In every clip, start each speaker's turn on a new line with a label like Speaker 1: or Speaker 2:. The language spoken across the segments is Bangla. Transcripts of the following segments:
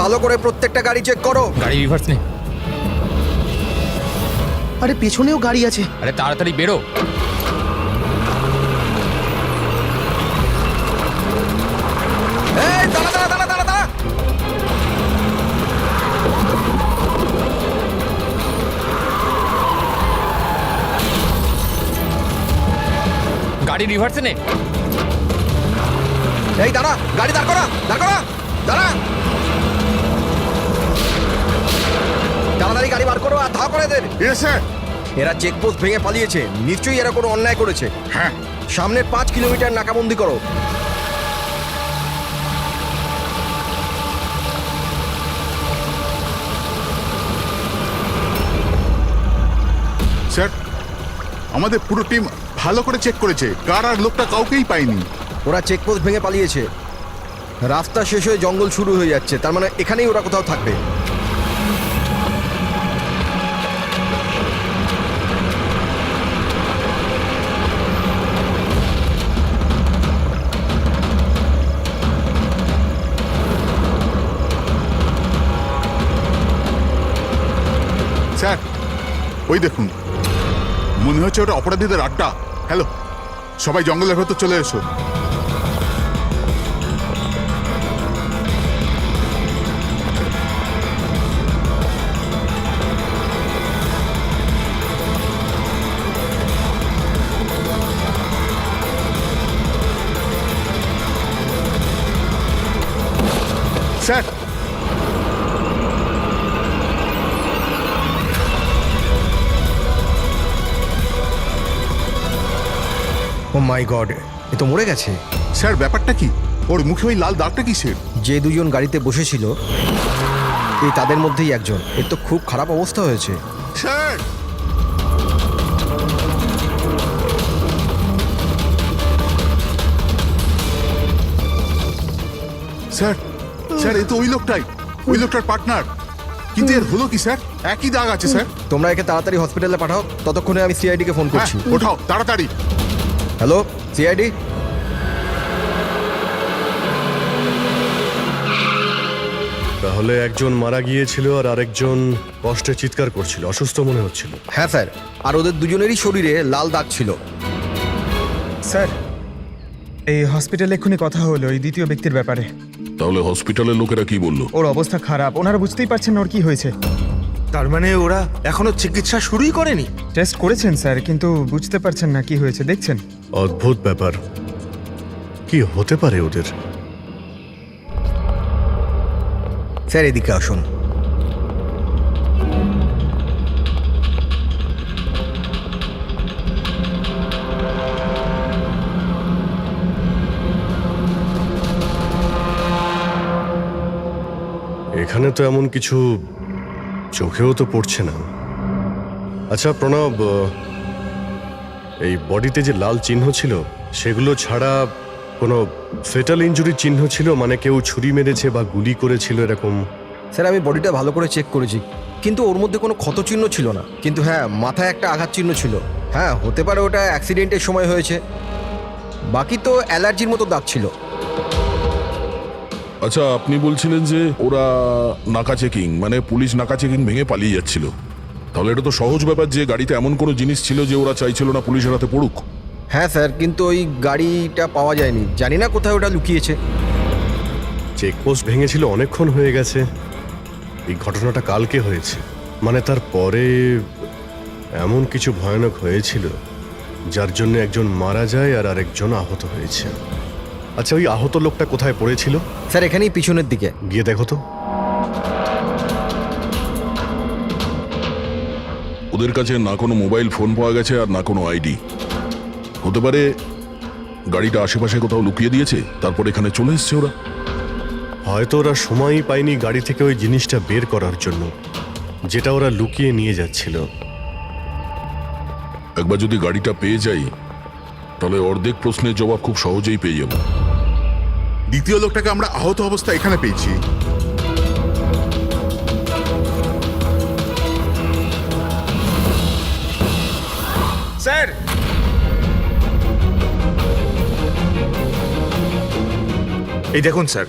Speaker 1: ভালো করে প্রত্যেকটা গাড়ি চেক করো।
Speaker 2: গাড়ি রিভার্স নে।
Speaker 3: আরে পেছনেও গাড়ি আছে।
Speaker 2: আরে তাড়াতাড়ি বেরো।
Speaker 1: এই দাঁড়া দাঁড়া দাঁড়া দাঁড়া দাঁড়া।
Speaker 2: গাড়ি রিভার্সে নে।
Speaker 1: এই দাঁড়া, গাড়ি দাঁড় করা, দাঁড় করা, দাঁড়া। তাড়াতাড়ি গাড়ি বার করো আর ধাও করে এদের। এরা চেকপোস্ট ভেঙে পালিয়েছে, নিশ্চয়ই এরা কোনো অন্যায় করেছে।
Speaker 4: হ্যাঁ,
Speaker 1: সামনের 5 কিলোমিটার নাকাবন্দি করো।
Speaker 4: স্যার আমাদের পুরো টিম ভালো করে চেক করেছে, কার আর লোকটা কাউকেই পাইনি।
Speaker 1: ওরা চেকপোস্ট ভেঙে পালিয়েছে। রাস্তা শেষ হয়ে জঙ্গল শুরু হয়ে যাচ্ছে, তার মানে এখানেই ওরা কোথাও থাকবে।
Speaker 4: স্যার ওই দেখুন, মনে হচ্ছে ওটা অপরাধীদের আড্ডা। হ্যালো, সবাই জঙ্গলের ভেতর চলে এসো। স্যার
Speaker 1: ও মাই গড, এ তো মরে গেছে।
Speaker 4: স্যার ব্যাপারটা কি? ওর মুখে ওই লাল দাগটা কিসের?
Speaker 1: যে দুজন গাড়িতে বসেছিল এই তাদের মধ্যেই একজন। এর তো খুব খারাপ অবস্থা হয়েছে।
Speaker 4: স্যার স্যার স্যার এ তো ওই লোকটাই, ওই লোকটার পার্টনার। কিন্তু এর হলো কি স্যার? একই দাগ আছে স্যার।
Speaker 1: তোমরা একে তাড়াতাড়ি হসপিটালে পাঠাও, ততক্ষণে আমি সিআইডি কে ফোন
Speaker 4: হ্যাঁ,
Speaker 1: করছি।
Speaker 4: ওঠাও তাড়াতাড়ি।
Speaker 1: Hello CID.
Speaker 5: তাহলে একজন মারা গিয়েছিল আর আরেকজন কষ্টে চিৎকার করছিল, অসুস্থ মনে হচ্ছিল।
Speaker 1: হ্যাঁ স্যার, আর ওদের দুজনেরই শরীরে লাল দাগ ছিল।
Speaker 6: স্যার এই হসপিটালে এক্ষুনি কথা হলো এই দ্বিতীয় ব্যক্তির ব্যাপারে।
Speaker 7: তাহলে হসপিটালের লোকেরা কি বললো?
Speaker 6: ওর অবস্থা খারাপ, ওনারা বুঝতেই পারছেন না ওর কি হয়েছে।
Speaker 3: তার মানে ওরা এখনো চিকিৎসা শুরুই করেনি?
Speaker 6: টেস্ট করেছেন স্যার, কিন্তু বুঝতে পারছেন না কি হয়েছে। দেখছেন
Speaker 5: অদ্ভুত ব্যাপার, কি হতে পারে ওদের?
Speaker 1: স্যার এদিকে আসুন।
Speaker 5: এখানে তো এমন কিছু চোখেও তো পড়ছে না। আচ্ছা প্রণব, এই বডিতে যে লাল চিহ্ন ছিল সেগুলো ছাড়া কোনো ফেটাল ইনজুরির চিহ্ন ছিল? মানে কেউ ছুরি মেরেছে বা গুলি করেছিল এরকম?
Speaker 1: স্যার আমি বডিটা ভালো করে চেক করেছি, কিন্তু ওর মধ্যে কোনো ক্ষত চিহ্ন ছিল না। কিন্তু হ্যাঁ, মাথায় একটা আঘাত চিহ্ন ছিল। হ্যাঁ হতে পারে ওটা অ্যাক্সিডেন্টের সময় হয়েছে। বাকি তো অ্যালার্জির মতো দাগ ছিল।
Speaker 7: আচ্ছা, আপনি বলছিলেন যে ওরা নাকা চেকিং, মানে পুলিশ নাকা চেকিং ভেঙে পালিয়ে যাচ্ছিল। তাহলে এটা তো সহজ ব্যাপার যে গাড়িতে এমন কোনো জিনিস ছিল যে ওরা চাইছিল না পুলিশের হাতে পড়ুক।
Speaker 1: হ্যাঁ স্যার, কিন্তু ওই গাড়িটা পাওয়া যায়নি, জানি না কোথায় ওটা লুকিয়েছে।
Speaker 5: চেকপোস্ট ভেঙেছিল অনেকক্ষণ হয়ে গেছে। এই ঘটনাটা কালকে হয়েছে, মানে তারপরে এমন কিছু ভয়ানক হয়েছিল যার জন্য একজন মারা যায় আর আরেকজন আহত হয়েছে। আচ্ছা ওই আহত লোকটা কোথায় পড়েছিল?
Speaker 1: স্যার এখানেই পিছনের দিকে।
Speaker 5: গিয়ে দেখো তো।
Speaker 7: ওদের কাছে না কোনো মোবাইল ফোন পাওয়া গেছে আর না কোনো আইডি। হতে পারে গাড়িটা আশেপাশে কোথাও লুকিয়ে দিয়েছে, তারপর এখানে চলে এসছে ওরা।
Speaker 5: হয়তো ওরা সময়ই পায়নি গাড়ি থেকে ওই জিনিসটা বের করার জন্য, যেটা ওরা লুকিয়ে নিয়ে যাচ্ছিল।
Speaker 7: একবার যদি গাড়িটা পেয়ে যাই তাহলে অর্ধেক প্রশ্নের জবাব খুব সহজেই পেয়ে যাব।
Speaker 4: দ্বিতীয় লোকটাকে আমরা আহত অবস্থা এখানে পেয়েছি।
Speaker 3: স্যার এই দেখুন স্যার,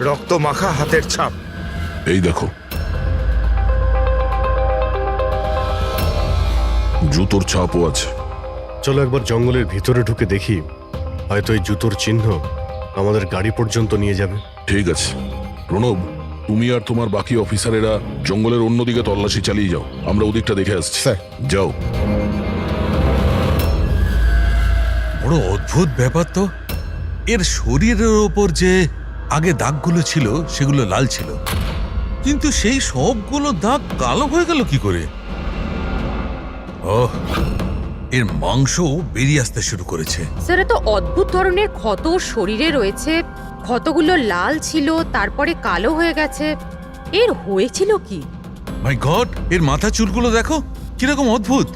Speaker 3: রক্ত মাখা হাতের ছাপ।
Speaker 7: এই দেখো, জুতোর ছাপও আছে।
Speaker 5: চলো একবার জঙ্গলের ভিতরে ঢুকে দেখি, হয়তো এই জুতোর চিহ্ন আমাদের গাড়ি পর্যন্ত নিয়ে যাবে।
Speaker 7: ঠিক আছে প্রণব, তুমি আর তোমার বাকি অফিসারেরা জঙ্গলের অন্যদিকে তল্লাশি চালিয়ে যাও, আমরা ওদিকটা দেখে আসছি।
Speaker 1: স্যার।
Speaker 7: যাও।
Speaker 8: বড় অদ্ভুত ব্যাপার তো, এর শরীরের ওপর যে আগে দাগগুলো ছিল সেগুলো লাল ছিল, কিন্তু সেই সবগুলো দাগ কালো হয়ে গেল কি করে? ওহ, এর মাংস বেরিয়ে আসতে শুরু করেছে।
Speaker 9: স্যার এত অদ্ভুত ধরনের ক্ষত ওর শরীরে রয়েছে, ক্ষতগুলো লাল ছিল তারপরে কালো হয়ে গেছে, এর হয়েছিল কি?
Speaker 8: মাই গড, এর মাথা চুলগুলো দেখো কিরকম অদ্ভুত,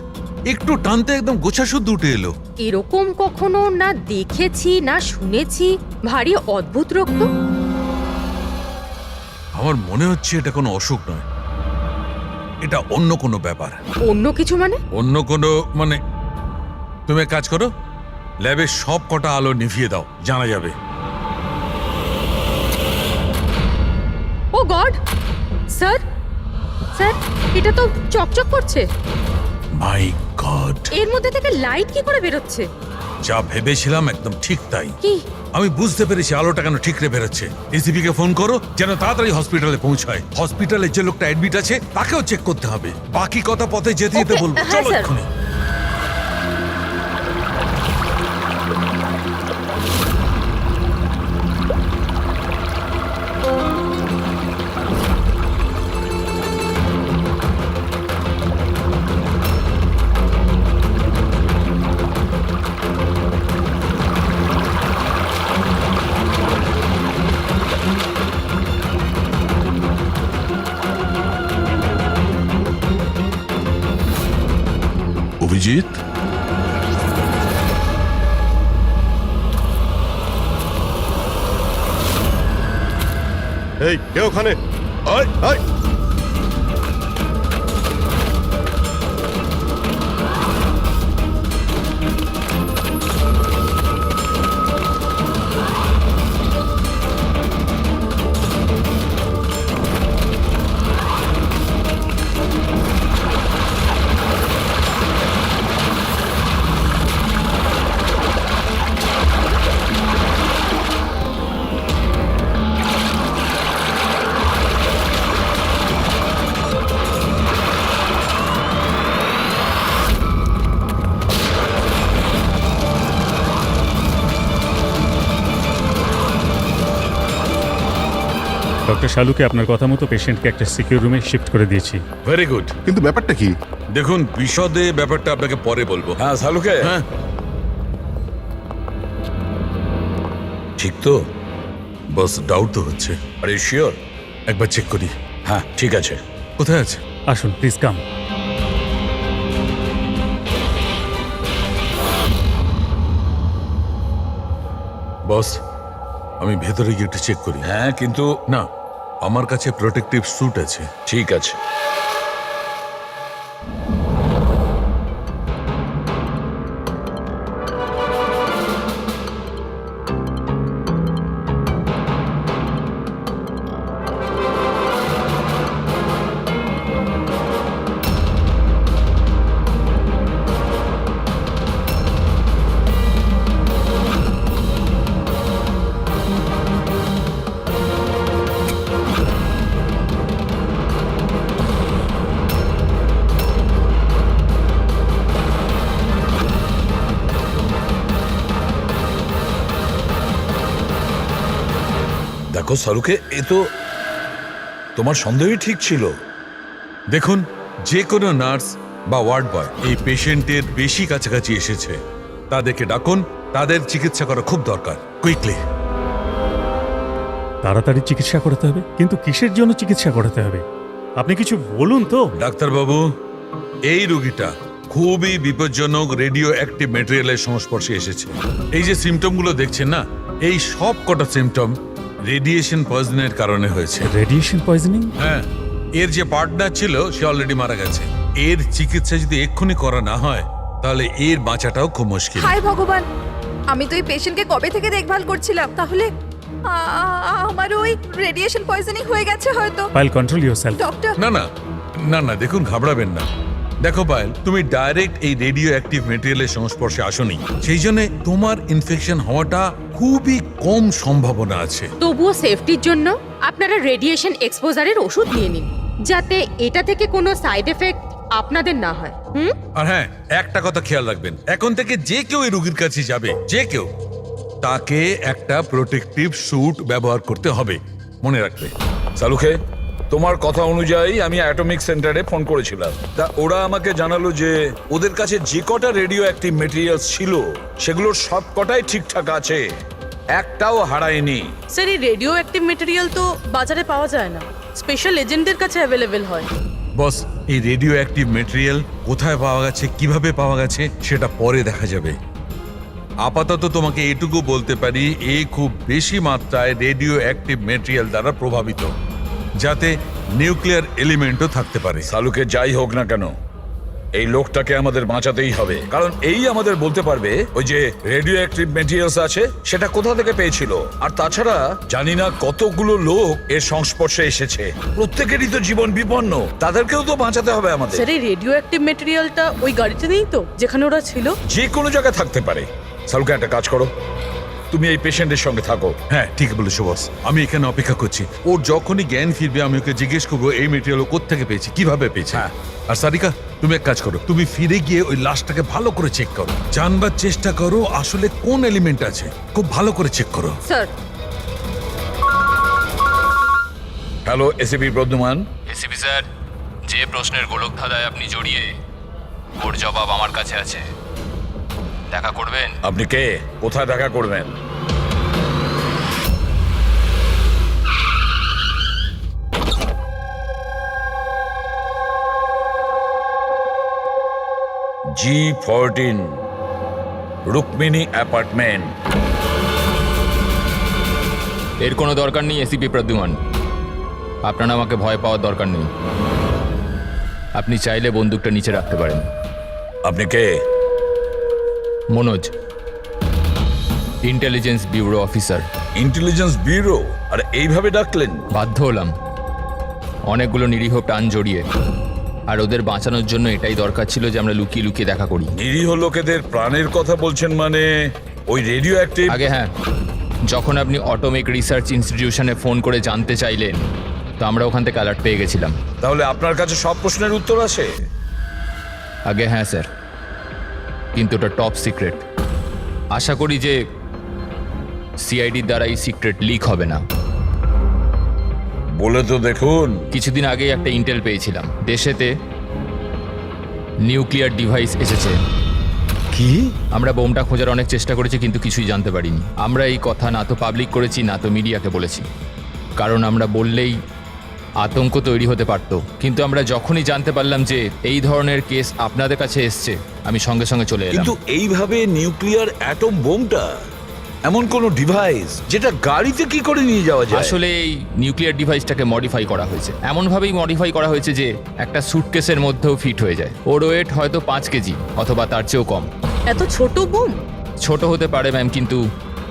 Speaker 8: একটু টানতে একদম গোছা শুদ্ধ উঠে এলো।
Speaker 9: এরকম কখনো না দেখেছি না শুনেছি, ভারী অদ্ভুত রোগ তো।
Speaker 8: আমার মনে হচ্ছে এটা কোনো অসুখ নয়, এটা অন্য কোনো ব্যাপার।
Speaker 9: অন্য কিছু মানে?
Speaker 8: অন্য কোনো মানে, তুমি এক কাজ করো, ল্যাবের সব কটা আলো নিভিয়ে দাও, জানা যাবে।
Speaker 9: ও গড, স্যার স্যার এটা তো চকচক করছে,
Speaker 8: মাই গড,
Speaker 9: এর মধ্যে থেকে লাইট কি করে বেরোচ্ছে?
Speaker 8: যা ভেবেছিলাম একদম ঠিক তাই।
Speaker 9: কি?
Speaker 8: আমি বুঝতে পেরেছি আলোটা কেন ঠিকরে বেরোচ্ছে। এসিপি কে ফোন করো যেন তাড়াতাড়ি হসপিটালে পৌঁছায়। হসপিটালে যে লোকটা অ্যাডমিট আছে তাকেও চেক করতে হবে, বাকি কথা পথে যেতে যেতে
Speaker 9: Okay,
Speaker 8: বলবো।
Speaker 9: হ্যাঁ,
Speaker 8: চলো
Speaker 9: স্যার।
Speaker 8: এক্ষুনি।
Speaker 7: অভিজিৎ,
Speaker 5: এই কে ওখানে?
Speaker 7: আয়
Speaker 5: আয়!
Speaker 10: ডক্টর শালুকে আপনার কথা মতো পেশেন্টকে একটা সিকিউর রুমে শিফট করে দিয়েছি।
Speaker 8: Very good.
Speaker 4: কিন্তু ব্যাপারটা কি?
Speaker 8: দেখুন, বিশদে ব্যাপারটা আপনাকে পরে বলবো। হ্যাঁ শালুকে, হ্যাঁ ঠিক তো, বস ডাউট তো হচ্ছে। আরে শিওর? একবার চেক করি। হ্যাঁ ঠিক আছে। কোথায় আছে?
Speaker 10: আসুন প্লিজ কাম।
Speaker 8: বস, আমি ভেতরে গিয়ে একটু চেক করি।
Speaker 11: হ্যাঁ কিন্তু
Speaker 8: না, আমার কাছে প্রোটেক্টিভ স্যুট আছে।
Speaker 11: ঠিক আছে। দেখো শালুকে, এ তো তোমার সন্দেহই ঠিক ছিল।
Speaker 8: দেখুন, যে কোনো নার্স বা ওয়ার্ড বয় এই পেশেন্টের বেশি কাছাকাছি এসেছে, তাদেরকে ডাকুন, তাদের চিকিৎসা করা খুব দরকার, কুইকলি।
Speaker 10: তাড়াতাড়ি চিকিৎসা করাতে হবে, কিন্তু কিসের জন্য চিকিৎসা করাতে হবে আপনি কিছু বলুন তো।
Speaker 8: ডাক্তারবাবু, এই রোগীটা খুবই বিপজ্জনক রেডিও অ্যাক্টিভ ম্যাটেরিয়ালের সংস্পর্শে এসেছে। এই যে সিমটমগুলো দেখছেন না, এই সব কটা সিমটম রেডিয়েশন পয়জনের কারণে হয়েছে।
Speaker 10: Radiation poisoning?
Speaker 8: হ্যাঁ, এর যে পার্টনার ছিল সে অলরেডি মারা গেছে। এর চিকিৎসা যদি এক্ষুনি করা না হয় তাহলে এর বাঁচাটাও খুব মুশকিল।
Speaker 12: হায় ভগবান, আমি তো এই পেশেন্টকে কবে থেকে দেখভাল করছিলাম, তাহলে আমার ওই রেডিয়েশন পয়জনিং হয়ে গেছে হয়তো।
Speaker 10: Payel, control yourself.
Speaker 12: ডক্টর,
Speaker 8: না না না না, দেখুন ঘাবড়াবেন না। দেখো পায়েল, তুমি ডাইরেক্ট এই রেডিও অ্যাক্টিভ মেটেরিয়ালের সংস্পর্শে আসোনি, সেই জন্য তোমার ইনফেকশন হওয়াটা খুবই কম সম্ভাবনা আছে।
Speaker 9: তবুও সেফটির জন্য আপনারা রেডিয়েশন এক্সপোজারের ওষুধ নিয়ে নিন, যাতে এটা থেকে কোনো সাইড এফেক্ট আপনাদের না হয়।
Speaker 8: আর হ্যাঁ, একটা কথা খেয়াল রাখবেন, এখন থেকে যে কেউ এই রোগীর কাছে যাবে, যে কেউ, তাকে একটা প্রোটেক্টিভ স্যুট ব্যবহার করতে হবে, মনে রাখবে।
Speaker 11: সালুখে, তোমার কথা অনুযায়ী আমি অ্যাটমিক সেন্টারে ফোন করেছিলাম। তা ওরা আমাকে জানালো যে ওদের কাছে যে কটা রেডিও অ্যাক্টিভ মেটেরিয়ালস ছিল সেগুলোর সব কটাই ঠিকঠাক আছে, একটাও হারায়নি।
Speaker 12: স্যার এই রেডিও অ্যাক্টিভ মেটেরিয়াল তো বাজারে পাওয়া যায় না, স্পেশাল এজেন্টের কাছে অ্যাভেলেবেল হয়।
Speaker 8: বস, এই রেডিও অ্যাক্টিভ মেটেরিয়াল কোথায় পাওয়া গেছে, কিভাবে পাওয়া গেছে সেটা পরে দেখা যাবে। আপাতত তোমাকে এটুকু বলতে পারি, এ খুব বেশি মাত্রায় রেডিও অ্যাক্টিভ মেটেরিয়াল দ্বারা প্রভাবিত, যাতে নিউক্লিয়ার এলিমেন্টও থাকতে পারে।
Speaker 11: সালুকে যাই হোক না কেন, এই লোকটাকে আমাদের বাঁচাতেই হবে, কারণ এই আমাদের বলতে পারবে ওই যে রেডিও অ্যাক্টিভ মেটেরিয়ালস আছে সেটা কোথা থেকে পেয়েছিল। আর তাছাড়া জানি না কতগুলো লোক এর সংস্পর্শে এসেছে, প্রত্যেকেরই তো জীবন বিপন্ন, তাদেরকেও তো বাঁচাতে হবে আমাদের।
Speaker 12: স্যার এই রেডিও অ্যাক্টিভ মেটেরিয়ালটা ওই গাড়িতে নেই তো যেখানে ওরা ছিল?
Speaker 11: যে কোনো জায়গায় থাকতে পারে। সালুকে, একটা কাজ করো, তুমি এই পেশেন্টের সঙ্গে থাকো।
Speaker 8: হ্যাঁ, ঠিক বলেছো বস, আমি এখানে অপেক্ষা করছি। ওর যখনই জ্ঞান ফিরবে আমি ওকে জিজ্ঞেস করবো এই মেটেরিয়াল ও কোত্থেকে পেয়েছে, কিভাবে পেয়েছে।
Speaker 11: হ্যাঁ।
Speaker 8: আর সারিকা, তুমি এক কাজ করো, তুমি ফিরে গিয়ে ওই লাশটাকে ভালো করে চেক করো, জানবার চেষ্টা করো আসলে কোন এলিমেন্ট আছে, খুব ভালো করে চেক করো।
Speaker 9: Sir,
Speaker 11: hello ACP Pradyuman.
Speaker 2: ACP sir, যে প্রশ্নের গোলক ধাঁধায় আপনি জড়িয়ে, ওর জবাব আমার কাছে আছে। দেখা করবেন?
Speaker 11: আপনি কে, কোথায় দেখা করবেন? G14 Rukmini apartment.
Speaker 2: এর কোনো দরকার নেই এসিপি প্রদ্যুমান, আপনার আমাকে ভয় পাওয়ার দরকার নেই। আপনি চাইলে বন্দুকটা নিচে রাখতে পারেন।
Speaker 11: আপনি কে?
Speaker 2: Manoj, intelligence bureau officer.
Speaker 11: Intelligence bureau? আর এইভাবে ডাকলেন?
Speaker 2: বাধ্য হলাম, অনেকগুলো নিরীহ প্রাণ জড়িয়ে, আর ওদের বাঁচানোর জন্য এটাই দরকার ছিল যে আমরা লুকিয়ে লুকিয়ে দেখা করি।
Speaker 11: নিরীহ লোকেদের প্রাণের কথা বলছেন মানে ওই রেডিও অ্যাক্টিভ?
Speaker 2: আগে হ্যাঁ, যখন আপনি অটোমিক রিসার্চ ইনস্টিটিউশনে ফোন করে জানতে চাইলেন, তো আমরা ওখান থেকে অ্যালার্ট পেয়ে গেছিলাম।
Speaker 11: তাহলে আপনার কাছে সব প্রশ্নের উত্তর আছে?
Speaker 2: আগে হ্যাঁ স্যার, কিন্তু ওটা টপ সিক্রেট। আশা করি যে সিআইডির দ্বারা এই সিক্রেট লিক হবে না।
Speaker 11: বলে তো দেখুন।
Speaker 2: কিছুদিন আগেই একটা ইন্টেল পেয়েছিলাম, দেশেতে নিউক্লিয়ার ডিভাইস এসেছে।
Speaker 1: কি?
Speaker 2: আমরা বোমটা খোঁজার অনেক চেষ্টা করেছি, কিন্তু কিছুই জানতে পারিনি। আমরা এই কথা না তো পাবলিক করেছি, না তো মিডিয়াকে বলেছি, কারণ আমরা বললেই আতঙ্ক তৈরি হতে পারত। কিন্তু আমরা যখনই জানতে পারলাম যে এই ধরনের কেস আপনাদের কাছে এসছে, আমি সঙ্গে সঙ্গে চলে এলাম।
Speaker 11: কিন্তু এইভাবে নিউক্লিয়ার অ্যাটম বোমটা, এমন কোন ডিভাইস যেটা গাড়িতে কি করে নিয়ে যাওয়া যায়?
Speaker 2: আসলে এই নিউক্লিয়ার ডিভাইসটাকে মডিফাই করা হয়েছে, এমনভাবেই মডিফাই করা হয়েছে যে একটা সুটকেসের মধ্যেও ফিট হয়ে যায়। ওর ওয়েট হয়তো 5 কেজি অথবা তার চেয়েও কম।
Speaker 12: এত ছোট বোম?
Speaker 2: ছোট হতে পারে ম্যাম, কিন্তু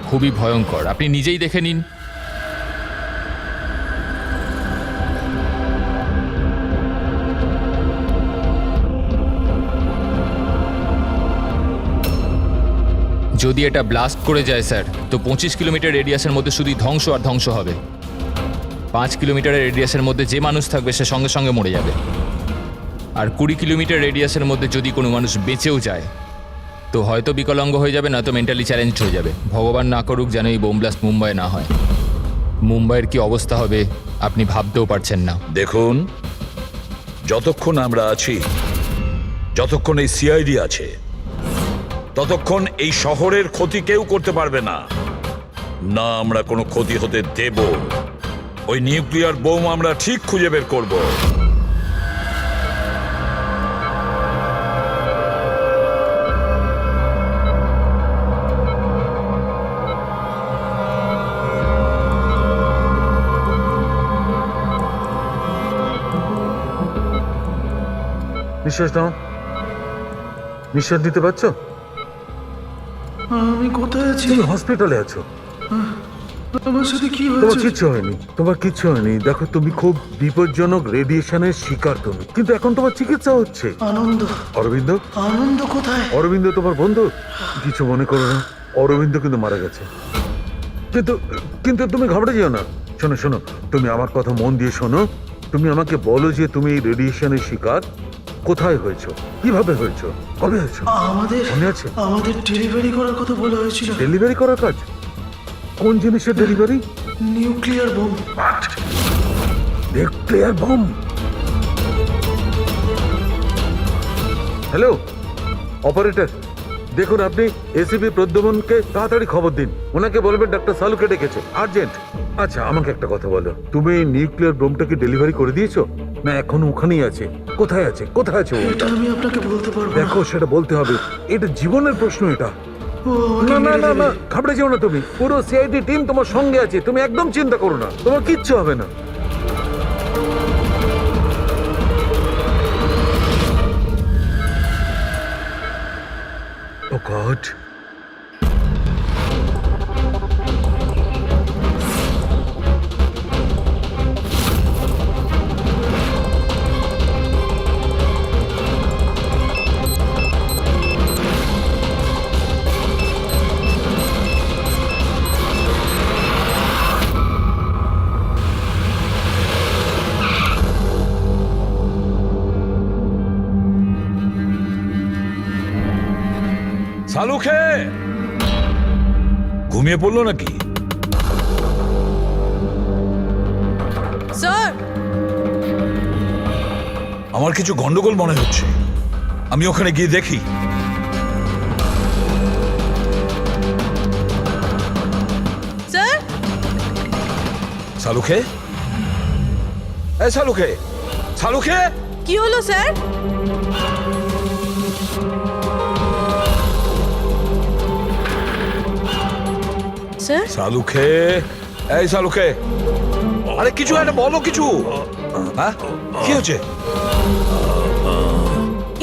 Speaker 2: খুবই ভয়ঙ্কর। আপনি নিজেই দেখে নিন। যদি এটা ব্লাস্ট করে যায় স্যার, তো 25 কিলোমিটার রেডিয়াসের মধ্যে শুধুই ধ্বংস আর ধ্বংস হবে। 5 কিলোমিটারের রেডিয়াসের মধ্যে যে মানুষ থাকবে সে সঙ্গে সঙ্গে মরে যাবে। আর 20 কিলোমিটার রেডিয়াসের মধ্যে যদি কোনো মানুষ বেঁচেও যায়, তো হয়তো বিকলাঙ্গ হয়ে যাবে, না তো মেন্টালি চ্যালেঞ্জড হয়ে যাবে। ভগবান না করুক যেন এই বোম ব্লাস্ট মুম্বাইয়ে না হয়। মুম্বাইয়ের কি অবস্থা হবে আপনি ভাবতেও পারছেন না।
Speaker 11: দেখুন, যতক্ষণ আমরা আছি, যতক্ষণ এই সিআইডি আছে, ততক্ষণ এই শহরের ক্ষতি কেউ করতে পারবে না। না আমরা কোনো ক্ষতি হতে দেব। ওই নিউক্লিয়ার বোম আমরা ঠিক খুঁজে বের করব।
Speaker 3: নিঃশ্বাস নাও, নিঃশ্বাস নিতে পারছো?
Speaker 6: আমি কোথায় আছি?
Speaker 3: তুমি হসপিটালে আছো। তোমার কিচ্ছু হয়নি, তোমার কিচ্ছু হয়নি। দেখো তুমি খুব বিপজ্জনক রেডিয়েশনের শিকার তুমি, কিন্তু এখন তোমার চিকিৎসা হচ্ছে। অরবিন্দ কোথায়? অরবিন্দ তোমার বন্ধু? কিছু মনে করো না, অরবিন্দ কিন্তু মারা গেছে। কিন্তু কিন্তু তুমি ঘাবড়ে যেও না। শোনো শোনো, তুমি আমার কথা মন দিয়ে শোনো। তুমি আমাকে বলো যে তুমি এই রেডিয়েশনের শিকার কোথায় হয়েছো, কিভাবে হয়েছো, কবে হয়েছো? মনে আছে?
Speaker 13: আমাদের ডেলিভারি করার কথা বলা হয়েছিল।
Speaker 3: ডেলিভারি করার কাজ? কোন জিনিসের delivery?
Speaker 13: Nuclear bomb.
Speaker 3: Nuclear bomb? Hello operator, দেখুন আপনি এসিপি প্রদ্যুমনকে তাড়াতাড়ি খবর দিন। ওনাকে বলবেন ডাক্তার সালুকে ডেকেছে, আর্জেন্ট। আচ্ছা আমাকে একটা কথা বলো, তুমি এই নিউক্লিয়ার বোমটাকে ডেলিভারি করে দিয়েছো না এখন ওখানেই আছে? কোথায় আছে, কোথায় আছে ও?
Speaker 13: এটা আমি আপনাকে বলতে পারবো না।
Speaker 3: দেখো সেটা বলতে হবে, এটা জীবনের প্রশ্ন এটা।
Speaker 13: ও আমাকে
Speaker 3: না না
Speaker 13: মেরে
Speaker 3: না
Speaker 13: দেবে।
Speaker 3: না, ঘাবড়ে যেও না তুমি। পুরো সিআইডি টিম তোমার সঙ্গে আছে, তুমি একদম চিন্তা করো না, তোমার কিচ্ছু হবে না। ও গড,
Speaker 11: সালুখে ঘুমিয়ে পড়লো নাকি?
Speaker 12: স্যার,
Speaker 11: আমার কিছু গন্ডগোল মনে হচ্ছে, আমি ওখানে গিয়ে দেখি।
Speaker 12: স্যার,
Speaker 11: সালুখে, এই সালুখে, সালুখে,
Speaker 12: কি হলো স্যার? স্যার,
Speaker 11: সালুখে, এই সালুখে, আরে কিছু একটা বলো, কিছু। হ্যাঁ কি হচ্ছে?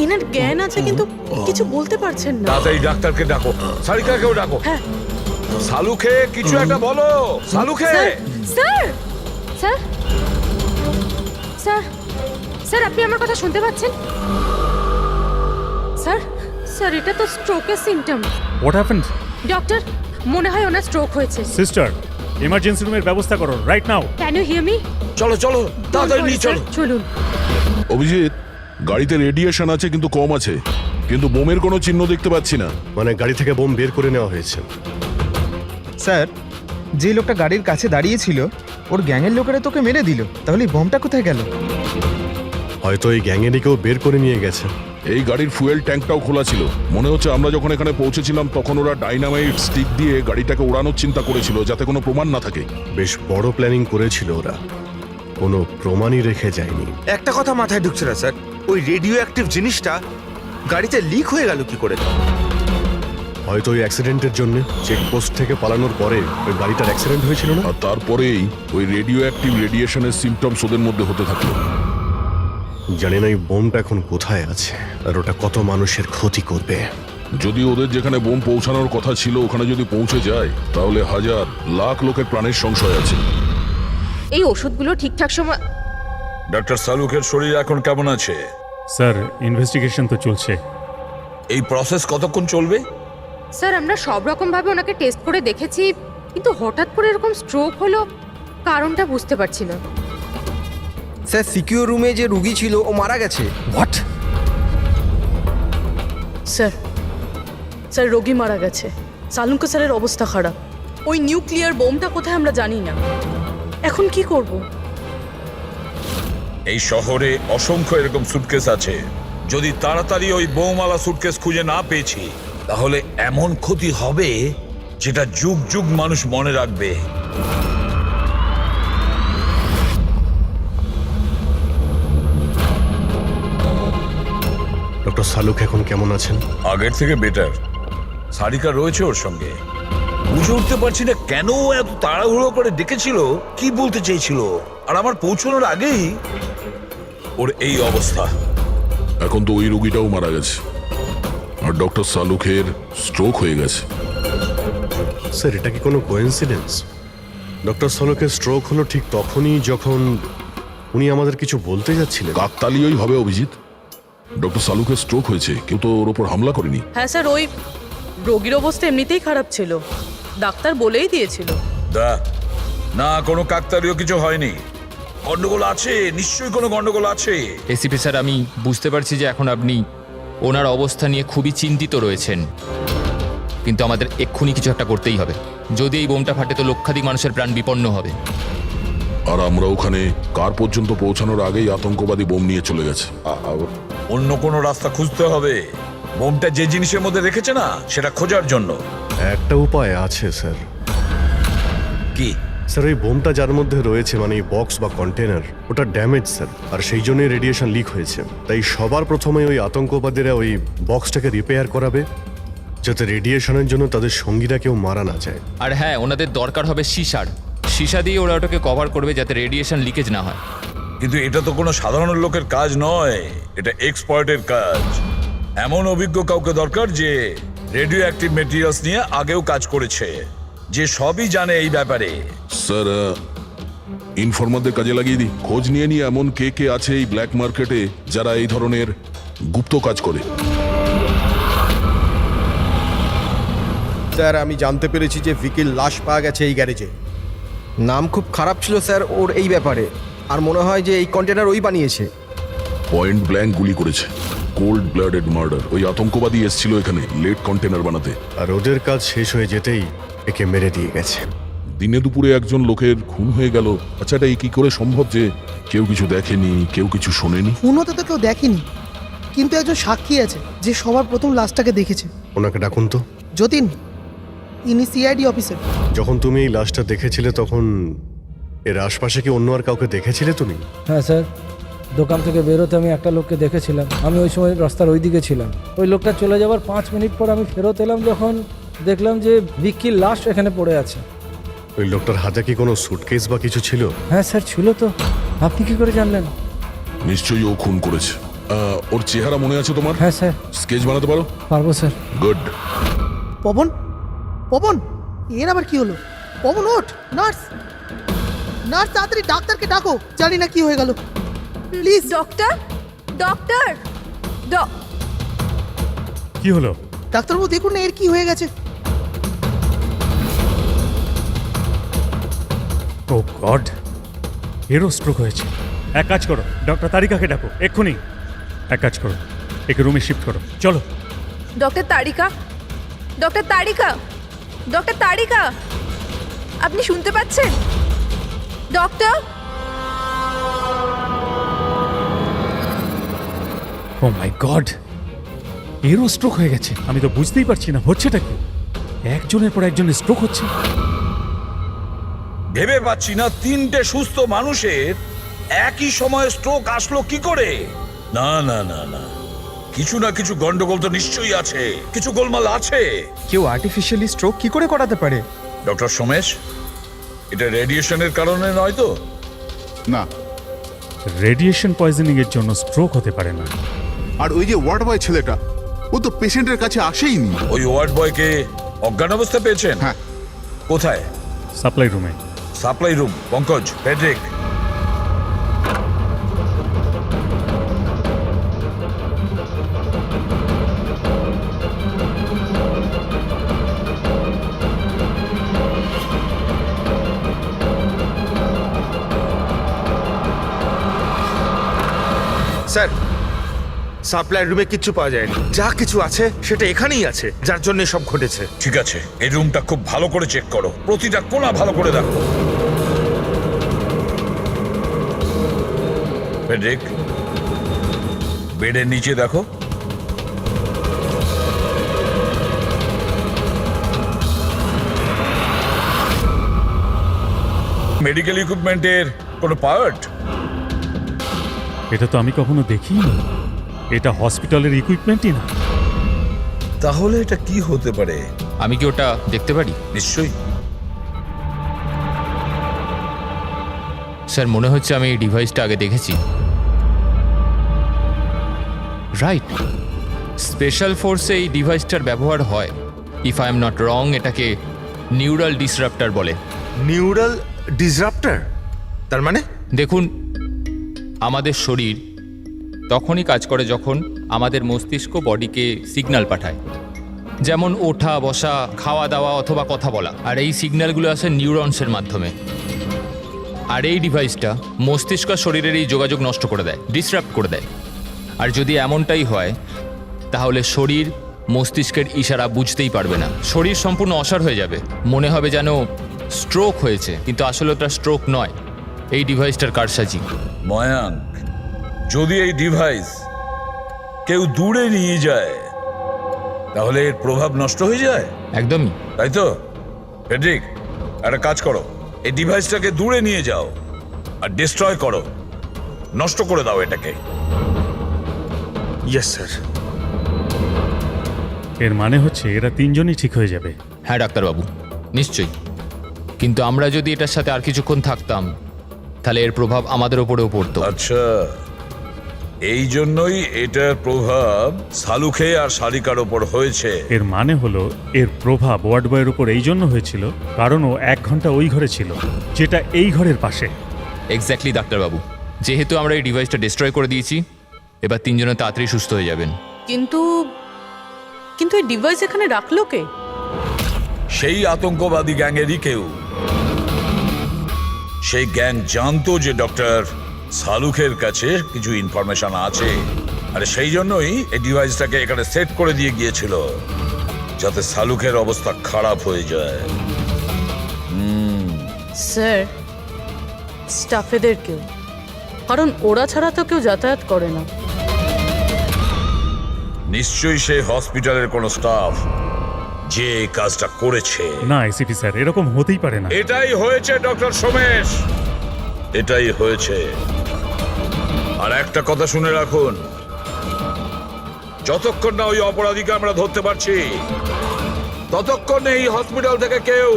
Speaker 12: এনার জ্ঞান আছে কিন্তু কিছু বলতে পারছেন না।
Speaker 11: তাড়াতাড়ি ডাক্তারকে ডাকো, সারিকাকেও ডাকো।
Speaker 12: হ্যাঁ।
Speaker 11: সালুখে কিছু একটা বলো, Salunkhe.
Speaker 9: Sir sir sir sir আপনি আমার কথা শুনতে পাচ্ছেন? স্যার স্যার এটা তো স্ট্রোকের সিমটম।
Speaker 10: What happened?
Speaker 9: ডক্টর, মনে হয় ওনার স্ট্রোক হয়েছে।
Speaker 10: সিস্টার, ইমার্জেন্সি রুমের ব্যবস্থা করো right now.
Speaker 9: Can you hear me?
Speaker 11: চলো চলো তাড়াতাড়ি নিয়ে চলো।
Speaker 9: চলুন।
Speaker 7: অভিজিৎ, গাড়িতে রেডিয়েশন আছে কিন্তু কম আছে, কিন্তু বোমের কোনো চিহ্ন দেখতে পাচ্ছি না।
Speaker 5: মানে গাড়ি থেকে বোম বের করে নেওয়া হয়েছে।
Speaker 6: স্যার, যে লোকটা গাড়ির কাছে দাঁড়িয়েছিল ওর গ্যাংয়ের লোকেরা তোকে মেরে দিল, তাহলে এই বোমটা কোথায় গেল?
Speaker 5: হয়তো এই গ্যাংয়েরই কেউ বের করে নিয়ে গেছে।
Speaker 7: এই গাড়ির ফুয়েল ট্যাঙ্কটাও খোলা ছিল। মনে হচ্ছে আমরা যখন এখানে পৌঁছেছিলাম তখন ওরা ডাইনামাইট স্টিক দিয়ে গাড়িটাকে ওড়ানোর চিন্তা করেছিল, যাতে কোনো প্রমাণ না থাকে।
Speaker 5: বেশ বড় প্ল্যানিং করেছিল ওরা, কোনো প্রমাণই রেখে যায়নি।
Speaker 3: একটা কথা মাথায় ঢুকছে না স্যার, ওই রেডিও অ্যাক্টিভ জিনিসটা গাড়িতে লিক হয়ে গেল কি করে?
Speaker 5: হয়তো ওই অ্যাক্সিডেন্টের জন্য চেকপোস্ট থেকে পালানোর পরে ওই গাড়িটার অ্যাক্সিডেন্ট হয়েছিল না?
Speaker 7: আর তারপরেই ওই রেডিও অ্যাক্টিভ রেডিয়েশনের সিমটমস ওদের মধ্যে হতে থাকলো।
Speaker 5: জানি না এই বোমটা এখন কোথায় আছে আর ওটা কত মানুষের ক্ষতি করবে।
Speaker 7: যদি ওদের যেখানে বোম পৌঁছানোর কথা ছিল ওখানে যদি পৌঁছে যায়, তাহলে হাজার লাখ লোকের প্রাণের সংশয় আছে।
Speaker 9: এই ওষুধগুলো ঠিকঠাক সময়।
Speaker 11: ডক্টর সালুখের শরীর এখন কেমন আছে?
Speaker 10: স্যার, ইনভেস্টিগেশন তো চলছে।
Speaker 11: এই প্রসেস কতক্ষণ চলবে?
Speaker 9: স্যার আমরা সব রকম ভাবে ওনাকে টেস্ট করে দেখেছি, কিন্তু হঠাৎ করে এরকম স্ট্রোক হলো, কারণটা বুঝতে পারছি না।
Speaker 1: স্যার, সিকিউর রুমে যে রুগী ছিল ও মারা গেছে।
Speaker 10: হোয়াট?
Speaker 12: স্যার, স্যার রোগী মারা গেছে। সালুঙ্কা স্যারের অবস্থা খারাপ। ওই নিউক্লিয়ার বোমটা কোথায় আমরা জানি না। এখন কি করব?
Speaker 11: এই শহরে অসংখ্য এরকম সুটকেস আছে। যদি তাড়াতাড়ি ওই বোমওয়ালা সুটকেস খুঁজে না পেয়েছি, তাহলে এমন ক্ষতি হবে যেটা যুগ যুগ মানুষ মনে রাখবে।
Speaker 5: ডক্টর সালুক এখন কেমন আছেন?
Speaker 11: আগের থেকে বেটার। সারিকা রয়েছে ওর সঙ্গে। বুঝে উঠতে পারছি না কেন ও এত তাড়াহুড়ো করে ডেকেছিল, কি বলতে চেয়েছিল, আর আমার পৌঁছানোর আগেই ওর এই অবস্থা।
Speaker 7: এখন তো ওই রুগীটাও মারা গেছে আর ডক্টর সালুখের স্ট্রোক হয়ে গেছে।
Speaker 5: স্যার, এটা কি কোনো কোইন্সিডেন্স? ডক্টর সলোকের স্ট্রোক হলো ঠিক তখনই যখন উনি আমাদের কিছু বলতে যাচ্ছিলেন।
Speaker 7: কাকতালীয়ই হবে অভিজিৎ। ডক্টর সালুকের স্ট্রোক হয়েছে, কেউ তো ওর ওপর হামলা করেনি।
Speaker 12: হ্যাঁ স্যার, ওই রোগীর অবস্থা এমনিতেই খারাপ ছিল, ডাক্তার বলেই দিয়েছিল।
Speaker 11: না, কোনো কাকতালীয় কিছু হয়নি। গন্ডগোল আছে, নিশ্চয়ই কোনো গন্ডগোল আছে।
Speaker 2: এসিপি স্যার, আমি বুঝতে পারছি যে এখন আপনি ওনার অবস্থা নিয়ে খুবই চিন্তিত রয়েছেন, কিন্তু আমাদের এক্ষুনি কিছু একটা করতেই হবে। যদি এই বোমটা ফাটে তো লক্ষাধিক মানুষের প্রাণ বিপন্ন হবে।
Speaker 7: আর আমরা ওখানে কার পর্যন্ত পৌঁছানোর আগেই আতঙ্কবাদী বোম নিয়ে চলে গেছে।
Speaker 11: অন্য কোনো রাস্তা খুঁজতে হবে। বোমটা যে জিনিসের মধ্যে রেখেছে না, সেটা খোঁজার জন্য।
Speaker 5: একটা উপায় আছে স্যার।
Speaker 11: কি?
Speaker 5: স্যার, ওই বোমটা যার মধ্যে রয়েছে, মানে এই বক্স বা কন্টেনার, ওটা ড্যামেজ স্যার, আর সেই জন্যই রেডিয়েশন লিক হয়েছে। তাই সবার প্রথমে ওই আতঙ্কবাদীরা ওই বক্সটাকে রিপেয়ার করাবে, যাতে রেডিয়েশনের জন্য তাদের সঙ্গীরা কেউ মারা না যায়।
Speaker 2: আর হ্যাঁ, ওনাদের দরকার হবে সীসা দিয়ে ওরা ওটাকে কভার করবে যাতে রেডিয়েশন লিকেজ না হয়।
Speaker 11: কিন্তু এটা তো কোনো সাধারণ লোকের কাজ নয়, এটা এক্সপার্টের কাজ। এমন অভিজ্ঞ কাউকে দরকার যে রেডিও অ্যাক্টিভ মেটেরিয়ালস নিয়ে আগেও কাজ করেছে, যে সবই জানে এই ব্যাপারে।
Speaker 7: স্যার, ইনফরমারদের কাজে লাগিয়ে দিই। খোঁজ নিয়ে নিয়ে এমন কে কে আছে এই ব্ল্যাক মার্কেটে যারা এই ধরনের গুপ্ত কাজ করে।
Speaker 1: স্যার, আমি জানতে পেরেছি যে ভিকির লাশ পাওয়া গেছে এই গ্যারেজে। নাম খুব খারাপ ছিল স্যার ওর এই ব্যাপারে, আর মনে হয় যে এই কন্টেনার ওই বানিয়েছে।
Speaker 7: পয়েন্ট ব্ল্যাঙ্ক গুলি করেছে, কোল্ড ব্লাডেড মার্ডার। ওই আতঙ্কবাদী এসেছিল এখানে লেট কন্টেনার বানাতে,
Speaker 5: আর ওদের কাজ শেষ হয়ে যেতেই একে মেরে দিয়ে গেছে।
Speaker 7: দিনে দুপুরে একজন লোকের খুন হয়ে গেল। আচ্ছা, এটা কি করে সম্ভব যে কেউ কিছু দেখেনি, কেউ কিছু শোনেনি?
Speaker 13: খুন হতে তো কেউ দেখেনি, কিন্তু একজন সাক্ষী আছে যে সবার প্রথম লাশটাকে দেখেছে।
Speaker 5: ওনাকে ডাকুন তো।
Speaker 13: যতীন, ইনি সিআইডি অফিসার।
Speaker 5: যখন তুমি এই লাশটা দেখেছিলে তখন এর আশপাশে কি অন্য আর কাউকে দেখেছিলে তুমি?
Speaker 14: হ্যাঁ স্যার, দোকান থেকে বেরোতে আমি একটা লোককে দেখেছিলাম। আমি ওই সময় রাস্তার ওই দিকে ছিলাম। ওই লোকটা চলে যাওয়ার 5 মিনিট পর আমি ফেরত এলাম, যখন দেখলাম যে ভিকির লাশ এখানে পড়ে আছে।
Speaker 5: ওই লোকটার হাতে কি কোনো সুটকেস বা কিছু ছিল?
Speaker 14: হ্যাঁ স্যার, ছিল তো। আপনি কি করে জানলেন?
Speaker 7: নিশ্চয়ই ও খুন করেছে। ওর চেহারা মনে আছে তোমার?
Speaker 14: হ্যাঁ স্যার।
Speaker 7: স্কেচ বানাতে পারো?
Speaker 14: পারবো স্যার।
Speaker 7: গুড।
Speaker 13: পবন, পবন, এর আবার কি হলো? পবন ওঠ! নার্স, নার্স, তাড়াতাড়ি ডাক্তারকে ডাকো। জানি না কি হয়ে গেল। প্লিজ
Speaker 9: ডক্টর, ডক্টর,
Speaker 10: কি হলো?
Speaker 13: ডাক্তারবাবু দেখুন না এর কি হয়ে গেছে।
Speaker 10: ও গড, এরও স্ট্রোক হয়েছে। এক কাজ করো, ডক্টর তারিকাকে ডাকো এক্ষুনি। এক কাজ করো, একে রুমে শিফট করো, চলো।
Speaker 9: ডক্টর তারিকা, ডক্টর তারিকা, ডক্টর তারিকা, আপনি শুনতে পাচ্ছেন? ডক্টর?
Speaker 10: ও মাই গড, এরও স্ট্রোক হয়ে গেছে। আমি তো বুঝতেই পারছি না হচ্ছেটা কি। একজনের পর একজনের স্ট্রোক হচ্ছে।
Speaker 11: ভেবে পাচ্ছি না 3টে সুস্থ মানুষের একই সময়ে স্ট্রোক আসলো কি করে। না না না না, কিছু না কিছু গন্ডগোল তো নিশ্চয়ই আছে, কিছু গোলমাল আছে।
Speaker 6: কেউ আর্টিফিশিয়ালি স্ট্রোক কি করে করাতে পারে?
Speaker 11: ডক্টর সোমেশ, এটা রেডিয়েশনের কারণে নয় তো?
Speaker 4: না।
Speaker 10: রেডিয়েশন পয়জনিং এর জন্য স্ট্রোক হতে পারে না।
Speaker 4: আর ওই যে ওয়ার্ড বয় ছেলেটা, ও তো পেশেন্টের কাছে আসেইনি।
Speaker 11: ওই ওয়ার্ড বয়কে অজ্ঞান অবস্থা পেয়েছেন?
Speaker 4: হ্যাঁ।
Speaker 11: কোথায়?
Speaker 10: সাপ্লাই রুমে।
Speaker 11: Supply room. Pankaj, Friedrich,
Speaker 6: sir, supply রুমে কিচ্ছু পাওয়া যায়নি। যা কিছু আছে সেটা এখানেই আছে, যার জন্য সব ঘটেছে।
Speaker 11: ঠিক আছে, এই রুমটা খুব ভালো করে চেক করো, প্রতিটা কোণা ভালো করে দেখো। ফেডরিক, বেডের নিচে দেখো। মেডিকেল ইকুইপমেন্টের কোনো পার্ট?
Speaker 10: এটা তো আমি কখনো দেখিনি। এটা হসপিটালের ইকুইপমেন্টই না।
Speaker 11: তাহলে এটা কি হতে পারে?
Speaker 2: আমি কি ওটা দেখতে পারি?
Speaker 11: নিশ্চয়ই।
Speaker 2: স্যার, মনে হচ্ছে আমি এই ডিভাইসটা আগে দেখেছি। রাইট, স্পেশাল ফোর্সে এই ডিভাইসটার ব্যবহার হয়। If I am not wrong, এটাকে নিউরাল ডিসরাপ্টার বলে।
Speaker 6: নিউরাল ডিসরাপ্টার? তার মানে?
Speaker 2: দেখুন, আমাদের শরীর তখনই কাজ করে যখন আমাদের মস্তিষ্ক বডিকে সিগন্যাল পাঠায়, যেমন ওঠা, বসা, খাওয়া দাওয়া অথবা কথা বলা। আর এই সিগন্যালগুলো আসে নিউরনসের মাধ্যমে। আর এই ডিভাইসটা মস্তিষ্ক আর শরীরের এই যোগাযোগ নষ্ট করে দেয়, ডিসরাপ্ট করে দেয়। আর যদি এমনটাই হয় তাহলে শরীর মস্তিষ্কের ইশারা বুঝতেই পারবে না, শরীর সম্পূর্ণ অসাড় হয়ে যাবে, মনে হবে যেন স্ট্রোক হয়েছে, কিন্তু আসলে ওটা স্ট্রোক নয়, এই ডিভাইসটার কারসাজি।
Speaker 11: ময়াঙ্ক, যদি এই ডিভাইস কেউ দূরে নিয়ে যায় তাহলে এর প্রভাব নষ্ট হয়ে যায়।
Speaker 2: একদমই
Speaker 11: তাই তো? ফেডরিক, একটা কাজ করো, এই ডিভাইসটাকে দূরে নিয়ে যাও আর ডিস্ট্রয় করো, নষ্ট করে দাও এটাকে।
Speaker 6: Yes sir.
Speaker 10: এর মানে হচ্ছে এরা তিনজনই ঠিক হয়ে যাবে।
Speaker 2: হ্যাঁ ডাক্তারবাবু, নিশ্চয়ই। কিন্তু আমরা যদি এটার সাথে আর কিছুক্ষণ থাকতাম তাহলে এর প্রভাব আমাদের ওপরেও পড়তো।
Speaker 11: আচ্ছা, এই জন্যই এটার প্রভাব সালুখে আর শালিকার ওপর হয়েছে।
Speaker 10: এর মানে হলো এর প্রভাব ওয়ার্ড বয়ের উপর এই জন্য হয়েছিল কারণ ও 1 ঘন্টা ওই ঘরে ছিল, যেটা এই ঘরের পাশে।
Speaker 2: এক্স্যাক্টলি ডাক্তারবাবু, যেহেতু আমরা এই ডিভাইসটা ডিস্ট্রয় করে দিয়েছি, এবার তিনজনে তাড়াতাড়ি সুস্থ হয়ে যাবেন।
Speaker 12: কিন্তু কিন্তু এই ডিভাইস এখানে রাখলো কে?
Speaker 11: সেই আতঙ্কবাদী গ্যাংয়েরই কেউ। সেই গ্যাং জানতো যে ডক্টর সালুখের কাছে কিছু ইনফরমেশন আছে, আর সেই জন্যই এই ডিভাইসটাকে এখানে সেট করে দিয়ে গিয়েছিল, যাতে সালুখের অবস্থা খারাপ হয়ে যায়।
Speaker 12: স্যার, স্টাফেদের কেউ, কারণ ওরা ছাড়া তো কেউ যাতায়াত করে না।
Speaker 11: নিশ্চয়ই সেই হসপিটালের কোনো স্টাফ যে এই কাজটা করেছে।
Speaker 10: না এসিপি স্যার, এরকম হতেই পারে না।
Speaker 11: এটাই হয়েছে ডক্টর সোমেশ, এটাই হয়েছে। আর একটা কথা শুনে রাখুন, যতক্ষণ না ওই অপরাধীকে আমরা ধরতে পারছি ততক্ষণ এই হসপিটাল থেকে কেউ,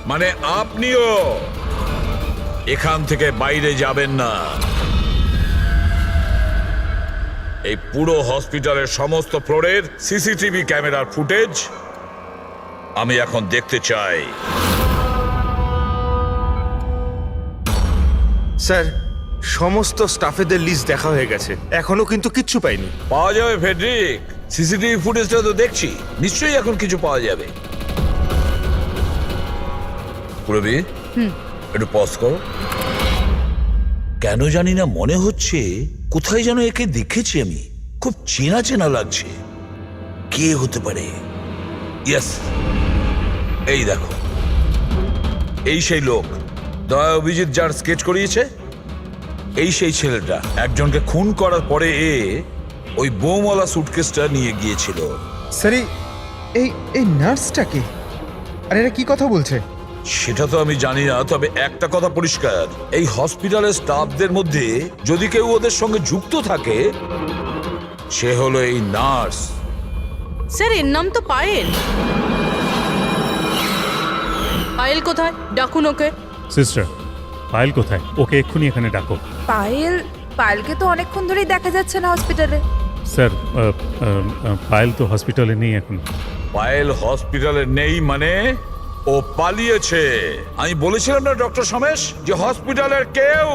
Speaker 11: মানে আপনিও, এখান থেকে বাইরে যাবেন না। এই পুরো হসপিটালের সমস্ত ফ্লোরের সিসিটিভি ক্যামেরার ফুটেজ আমি এখন দেখতে চাই।
Speaker 6: স্যার, সমস্ত স্টাফেদের লিস্ট দেখা হয়ে গেছে, এখনো কিন্তু কিচ্ছু পাইনি।
Speaker 11: পাওয়া যাবে ফেডরিক, সিসিটিভি ফুটেজটা তো দেখছি, নিশ্চয়ই এখন কিছু পাওয়া যাবে। পুরবি, একটু পজ করো। কেন জানি না মনে হচ্ছে কোথায় যেন একে দেখেছি আমি, খুব চেনা চেনা লাগছে। কে হতে পারে? ইয়েস, এই দেখো, এই সেই লোক দয়া অভিজিৎ যার স্কেচ করিয়েছে, এই সেই ছেলেটা একজনকে খুন করার পরে ওই বোমওয়ালা সুটকেসটা নিয়ে গিয়েছিল।
Speaker 6: স্যার, এই নার্সটাকে, আর এরা কি কথা বলছে?
Speaker 11: সেটা তো আমি জানি না, তবে একটা কথা পরিষ্কার, এই হসপিটালের স্টাফদের মধ্যে যদি কেউ ওদের সঙ্গে যুক্ত থাকে সে হলো এই নার্স।
Speaker 12: স্যার, এর নাম তো পায়েল। পায়েল কোথায়? ডাকুন ওকে।
Speaker 10: সিস্টার, পায়েল কোথায়? ওকে এক্ষুনি এখানে ডাকো।
Speaker 9: পায়েলকে তো অনেকক্ষণ ধরেই দেখা যাচ্ছে না হসপিটালে।
Speaker 10: স্যার, পায়েল তো হসপিটালে নেই এখন।
Speaker 11: পায়েল হসপিটালে নেই মানে ও পালিয়েছে। আমি বলেছিলাম না ডক্টর সোমেশ যে হসপিটালের কেউ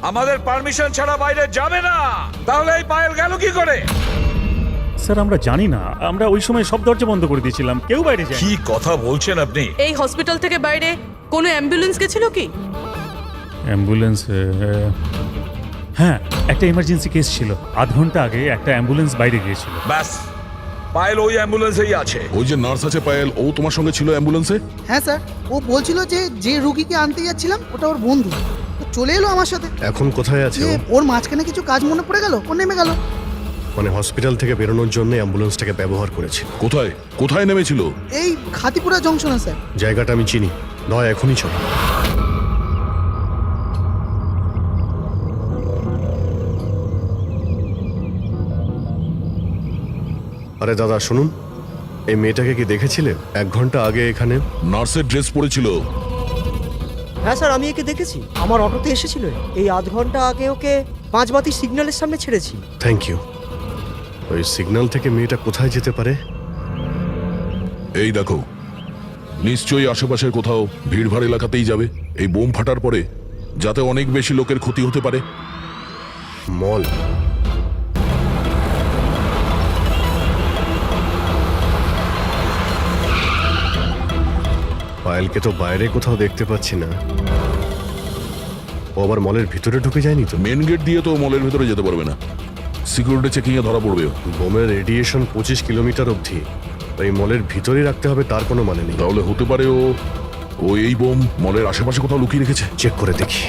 Speaker 11: আমাদের পারমিশন ছাড়া বাইরে যাবে না, তাহলে এই পায়েল গেল কি করে?
Speaker 10: স্যার, আমরা জানি না, আমরা ওই সময় সব দরজা বন্ধ করে দিয়েছিলাম, কেউ বাইরে যায়।
Speaker 11: কি কথা বলছেন আপনি?
Speaker 12: এই হসপিটাল থেকে বাইরে কোনো অ্যাম্বুলেন্স গেছিল কি?
Speaker 10: অ্যাম্বুলেন্স, হ্যাঁ, একটা ইমার্জেন্সি কেস ছিল, আধ ঘন্টা আগে একটা অ্যাম্বুলেন্স বাইরে গিয়েছিল।
Speaker 11: ব্যাস, পায়েল ওই অ্যাম্বুলেন্সেই আছে।
Speaker 7: ওই যে নার্স আছে পায়েল, ও তোমার সঙ্গে ছিল অ্যাম্বুলেন্সে?
Speaker 13: হ্যাঁ স্যার, ও বলছিল যে রুগীকে আনতে যাচ্ছিলাম ওটা ওর বন্ধু, তো চলে এলো আমার সাথে।
Speaker 5: এখন কোথায় আছে ও?
Speaker 13: ওর মাঝখানে কিছু কাজ মনে পড়ে গেল, ও নেমে গেল।
Speaker 5: মানে হসপিটাল থেকে বেরোনোর জন্য অ্যাম্বুলেন্সটাকে ব্যবহার করেছিল।
Speaker 7: কোথায় কোথায় নেমেছিল?
Speaker 13: এই খাতিপুরা জংশনে স্যার।
Speaker 5: জায়গাটা আমি চিনি, নয় এখনই চলো। আরে দাদা শুনুন, এই মেয়েটাকে কি দেখেছিলে 1 ঘন্টা আগে এখানে?
Speaker 7: নার্সের ড্রেস পরেছিল।
Speaker 15: হ্যাঁ স্যার, আমি একে দেখেছি, আমার অটোতে এসেছিল। এই আধ ঘন্টা আগে ওকে 5 বাতি সিগন্যালের সামনে ছেড়েছি।
Speaker 5: Thank you. ওই সিগন্যাল থেকে মেয়েটা কোথায় যেতে পারে?
Speaker 7: এই দেখো, নিশ্চয়ই আশেপাশের কোথাও ভিড়ভাড় এলাকাতেই যাবে। এই বোম ফাটার পরে যাতে অনেক বেশি লোকের ক্ষতি হতে পারে।
Speaker 5: মল, পায়েলকে তো বাইরে কোথাও দেখতে পাচ্ছি না। ও আবার মলের ভিতরে ঢুকে যায়নি তো?
Speaker 7: মেন গেট দিয়ে তো মলের ভেতরে যেতে পারবে না, সিকিউরিটি চেকিং এ ধরা পড়বে ও।
Speaker 5: বোমের রেডিয়েশন 25 কিলোমিটার অবধি, এই মলের ভিতরেই রাখতে হবে তার কোনো মানে নেই।
Speaker 7: তাহলে হতে পারে ও এই বোম মলের আশেপাশে কোথাও লুকিয়ে রেখেছে।
Speaker 5: চেক করে দেখি।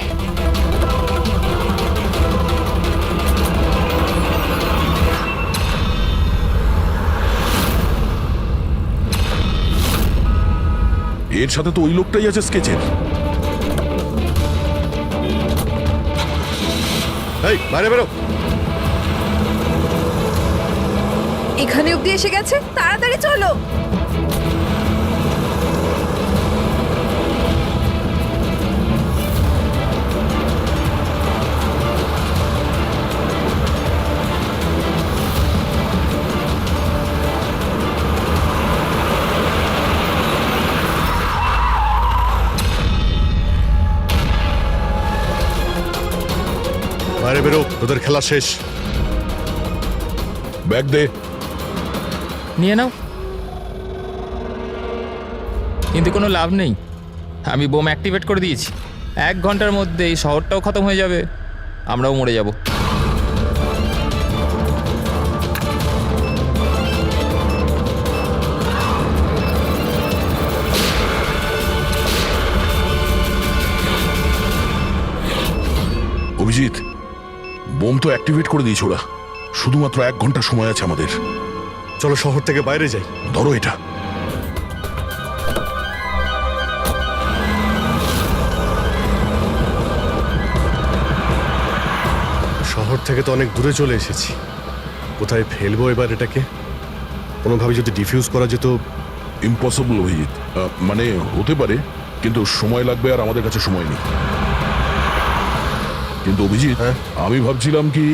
Speaker 7: এর সাথে তো ওই লোকটাই আছে স্কেচের।
Speaker 5: এই বাইরে বেরো।
Speaker 9: এখানে অব্দি এসে গেছে, তাড়াতাড়ি চলো।
Speaker 5: বাইরে বেরো, তোদের খেলা শেষ।
Speaker 7: ব্যাগ দে।
Speaker 2: নিয়ে নাও। কিন্তু কোনো লাভ নেই, আমি বোম অ্যাক্টিভেট করে দিয়েছি। 1 ঘন্টার মধ্যে এই শহরটাও খতম হয়ে যাবে, আমরাও মরে যাব।
Speaker 7: অভিজিৎ, বোম তো অ্যাক্টিভেট করে দিয়েছে ওরা, শুধুমাত্র 1 ঘন্টা সময় আছে আমাদের।
Speaker 5: চলো শহর থেকে বাইরে যাই।
Speaker 7: ধরো এটা।
Speaker 5: শহর থেকে তো অনেক দূরে চলে এসেছি, কোথায় ফেলবো এবার এটাকে? কোনোভাবে যদি ডিফিউজ করা যেত।
Speaker 7: ইম্পসিবল অভিজিৎ, মানে হতে পারে, কিন্তু সময় লাগবে আর আমাদের কাছে সময় নেই। কিন্তু অভিজিৎ, আমি ভাবছিলাম কি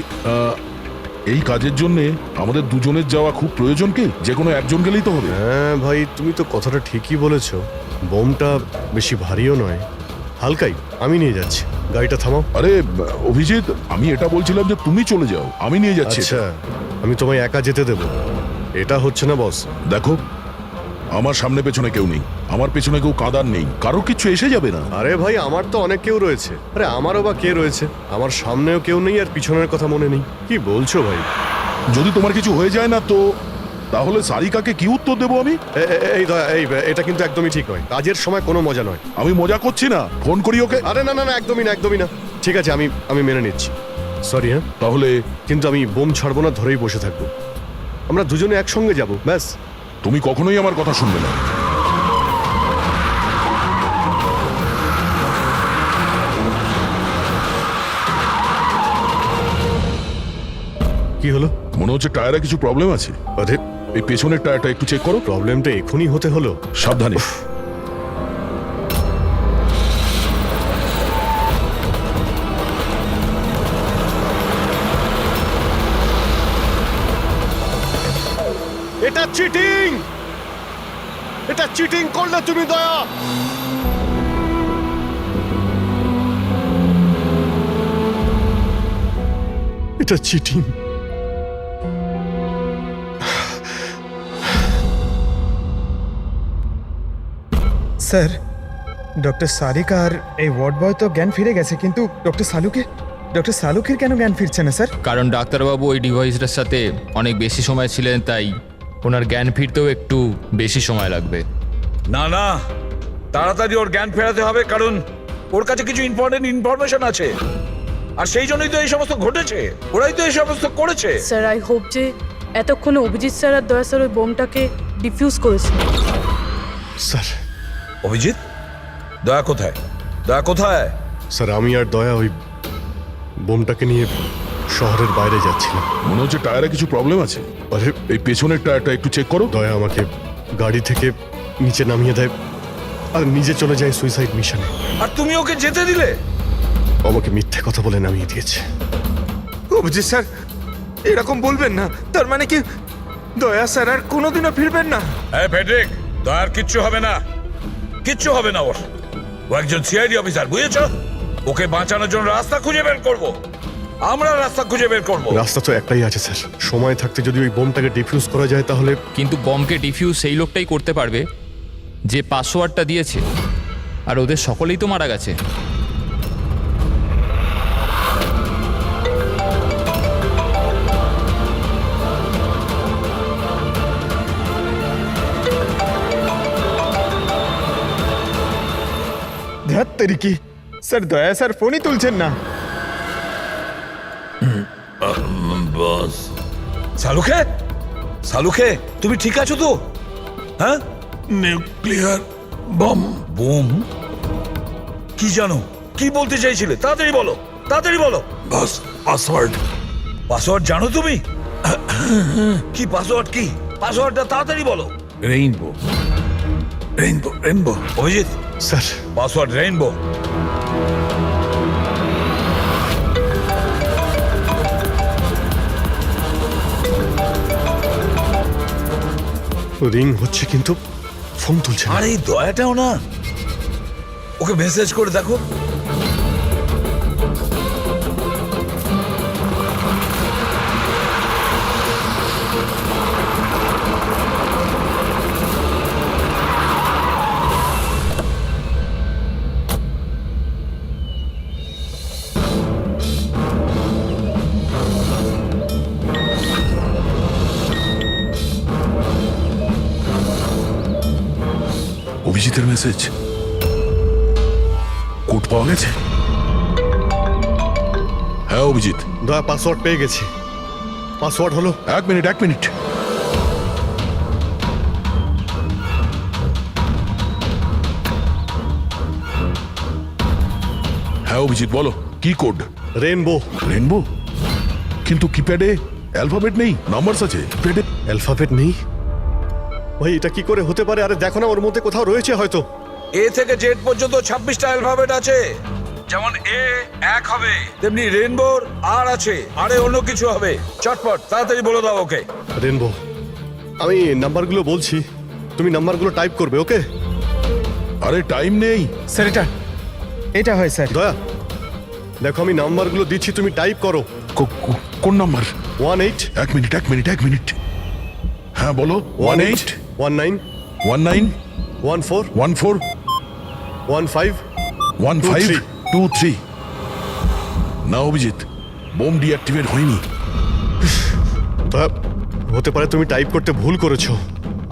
Speaker 7: এই কাজের জন্য আমাদের দুজনের যাওয়া খুব প্রয়োজন কি? যে কোনো একজন গেলেই তো হবে।
Speaker 5: হ্যাঁ ভাই, তুমি তো কথাটা ঠিকই বলেছো। বোমটা বেশি ভারীও নয়, হালকাই। আমি নিয়ে যাচ্ছি, গাড়িটা থামাও।
Speaker 7: আরে অভিজিৎ, আমি এটা বলছিলাম যে তুমি চলে যাও, আমি নিয়ে যাচ্ছি।
Speaker 5: আচ্ছা, আমি তোমায় একা যেতে দেব? এটা হচ্ছে না বস।
Speaker 7: দেখো, আমার সামনে পেছনে কেউ নেই, আমার পেছনে কেউ কাঁদার নেই, কারো কিছু এসে যাবে না।
Speaker 5: আরে ভাই, আমার তো অনেক কেউ রয়েছে। আরে আমারও বা কে রয়েছে? আমার সামনেও কেউ নেই আর পিছনের কথা মনে নেই। কি বলছো ভাই?
Speaker 7: যদি তোমার কিছু হয়ে যায় না তো তাহলে সারিকাকে কি উত্তর দেবো আমি?
Speaker 5: এই দয়া, এটা কিন্তু একদমই ঠিক নয়। কাজের সময় কোনো মজা নয়।
Speaker 7: আমি মজা করছি না, ফোন করি ওকে।
Speaker 5: আরে না না না, একদমই না, একদমই না। ঠিক আছে, আমি মেনে নিচ্ছি। সরি। হ্যাঁ,
Speaker 7: তাহলে
Speaker 5: কিন্তু আমি বোম ছাড়বো না, ধরেই বসে থাকবো। আমরা দুজনে একসঙ্গে যাব, ব্যাস।
Speaker 7: তুমি কখনোই আমার কথা শুনবে না।
Speaker 5: কি হলো?
Speaker 7: মনে হচ্ছে টায়ারে কিছু প্রবলেম আছে।
Speaker 5: আরে
Speaker 7: এই পেছনের টায়ারটা একটু চেক করো।
Speaker 5: প্রবলেমটা এখনই হতে হলো?
Speaker 7: সাবধানে।
Speaker 5: এটা চিটিং! এটা চিটিং করলে তুমি, দয়া। এটা চিটিং।
Speaker 6: স্যার, ডক্টর সারিকা আর এই ওয়ার্ড বয় তো জ্ঞান ফিরে গেছে, কিন্তু ডক্টর সালুকের কেন জ্ঞান ফিরছে না স্যার?
Speaker 2: কারণ ডাক্তারবাবু ওই ডিভাইসটার সাথে অনেক বেশি সময় ছিলেন, তাই ওনার জ্ঞান ফিরতেও একটু বেশি সময় লাগবে।
Speaker 11: না না, তাড়াতাড়ি ওর জ্ঞান ফেরাতে হবে, কারণ ওর কাছে কিছু ইম্পর্টেন্ট ইনফরমেশন আছে, আর সেই জন্যই তো এই সমস্ত ঘটেছে। ওরাই তো এই সমস্ত করেছে।
Speaker 12: স্যার, আই হোপ যে এতক্ষণে অভিজিৎ স্যার আর দয়া স্যার ওই বোমটাকে ডিফিউজ করেছে।
Speaker 5: স্যার।
Speaker 11: অভিজিৎ, দয়া কোথায়? দয়া কোথায়?
Speaker 5: স্যার, আমি আর দয়া ওই বোমটাকে নিয়ে শহরের বাইরে যাচ্ছিলাম।
Speaker 7: মনে হচ্ছে টায়ারে কিছু প্রবলেম আছে।
Speaker 5: আরে
Speaker 7: এই পেছনের টায়ারটা একটু চেক করো।
Speaker 5: দয়া আমাকে গাড়ি থেকে নিচে নামিয়ে দেয় আর নিজে চলে যায় সুইসাইড মিশনে।
Speaker 11: আর তুমি ওকে যেতে দিলে?
Speaker 5: আমাকে মিথ্যে কথা বলে নামিয়ে দিয়েছে।
Speaker 6: অভিজিৎ স্যার, এরকম বলবেন না। তার মানে কি দয়া স্যার আর কোনোদিনও ফিরবেন না?
Speaker 11: হ্যাঁ ফেডরিক, দয়ার কিচ্ছু হবে না, কিচ্ছু হবে না ওর। ও একজন সিআইডি অফিসার, বুঝেছ? ওকে বাঁচানোর জন্য রাস্তা খুঁজে বের করব। আমরা রাস্তা খুঁজে বের করব।
Speaker 5: রাস্তা তো একটাই আছে স্যার, সময় থাকতে যদি ওই বোমটাকে ডিফিউজ করা যায় তাহলে।
Speaker 2: কিন্তু বমকে ডিফিউজ সেই লোকটাই করতে পারবে যে পাসওয়ার্ডটা দিয়েছে, আর ওদের সকলেই তো মারা গেছে।
Speaker 6: ধ্যাত্তেরি কি স্যার, দয়া স্যার ফোনই তুলছেন না।
Speaker 11: বস সালুখে, সালুখে তুমি ঠিক আছো তো? হ্যাঁ,
Speaker 8: নিউক্লিয়ার বম।
Speaker 11: বোম? কি জানো, কি বলতে চাইছিলে? তাড়াতাড়ি বলো, তাড়াতাড়ি বলো।
Speaker 8: বস পাসওয়ার্ড।
Speaker 11: পাসওয়ার্ড জানো তুমি? কি পাসওয়ার্ড? কি পাসওয়ার্ডটা তাড়াতাড়ি বলো।
Speaker 8: Rainbow rainbow rainbow.
Speaker 11: Abhijit
Speaker 5: sir
Speaker 11: password rainbow.
Speaker 5: Ring হচ্ছে কিন্তু ফোন তুলছে না।
Speaker 11: আর এই দয়াটাও না, ওকে মেসেজ করে দেখো।
Speaker 7: অভিজিতের মেসেজ, কোড পাওয়া গেছে? হ্যাঁ অভিজিৎ,
Speaker 5: দয়া পাসওয়ার্ড পেয়ে গেছি। পাসওয়ার্ড হলো,
Speaker 7: এক মিনিট। হ্যাঁ অভিজিৎ বলো, কি কোড?
Speaker 5: রেইনবো।
Speaker 7: রেনবো? কিন্তু কিপ্যাডে অ্যালফাবেট নেই, নাম্বারস আছে। কিপ্যাডে
Speaker 5: অ্যালফাবেট নেই? ভাই এটা কি করে হতে পারে? আরে দেখো না, ওর মধ্যে কোথাও রয়েছে হয়তো।
Speaker 11: এ থেকে জেড পর্যন্ত 26টা অ্যালফাবেট আছে। যেমন এ এক হবে, তেমনি রেইনবোর আর আছে, আরে অন্য কিছু হবে। চটপট তাড়াতাড়ি বলে দাও ওকে।
Speaker 5: রেইনবো। আমি নাম্বারগুলো বলছি, তুমি নাম্বারগুলো টাইপ করবে, ওকে?
Speaker 7: আরে টাইম নেই
Speaker 6: স্যার এটা হয় স্যার।
Speaker 5: দয়া দেখো, আমি নাম্বারগুলো দিচ্ছি, তুমি টাইপ করো।
Speaker 7: কোন নাম্বার?
Speaker 5: 18
Speaker 7: এক মিনিট। হ্যাঁ বলো। 18
Speaker 5: 19
Speaker 7: 19
Speaker 5: 14
Speaker 7: 14
Speaker 5: 15
Speaker 7: 15 23। না অভিজিৎ, বোম ডিঅ্যাক্টিভেট হয়নি।
Speaker 5: দয়া, হতে পারে তুমি টাইপ করতে ভুল করেছো,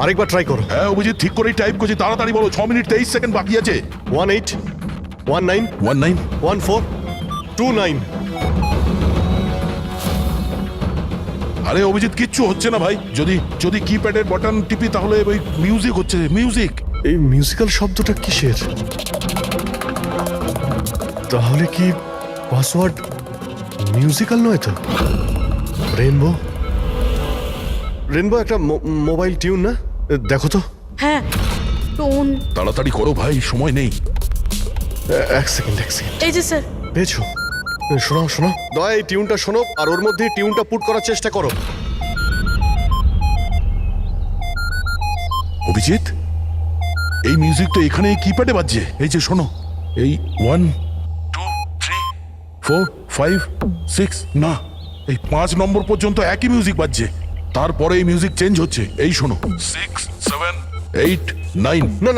Speaker 5: আরেকবার ট্রাই করো।
Speaker 7: হ্যাঁ অভিজিৎ, ঠিক করেই টাইপ করছি, তাড়াতাড়ি বলো। 6 মিনিট 23 সেকেন্ড বাকি আছে।
Speaker 5: 18 19
Speaker 7: 19
Speaker 5: 14 29।
Speaker 7: আরে অভিজিৎ, কিচ্ছু হচ্ছে না ভাই। যদি কিপ্যাডের বাটন টিপি তাহলে ওই মিউজিক হচ্ছে, মিউজিক।
Speaker 5: এই মিউজিক্যাল শব্দটা কিসের? তাহলে কি পাসওয়ার্ড মিউজিক্যাল নয় তো? রেইনবো একটা মোবাইল টিউন না? দেখো তো।
Speaker 12: হ্যাঁ, টোন।
Speaker 7: তাড়াতাড়ি করো ভাই, সময় নেই।
Speaker 5: এক সেকেন্ড।
Speaker 12: এই যে স্যার।
Speaker 5: পেয়েছো? শোনো দয়া, এই টিউনটা শোনো, আর ওর মধ্যে টিউনটা পুট করার চেষ্টা করো।
Speaker 7: অভিজিৎ, এই মিউজিক তো এখানে কিপ্যাডে বাজছে। এই যে শোনো, এই 1 2 3 4 5 6, না এই 5 নম্বর পর্যন্ত একই মিউজিক বাজছে। তারপরে এই মিউজিক চেঞ্জ হচ্ছে। এই শোনো, 6 7 8 9।
Speaker 5: না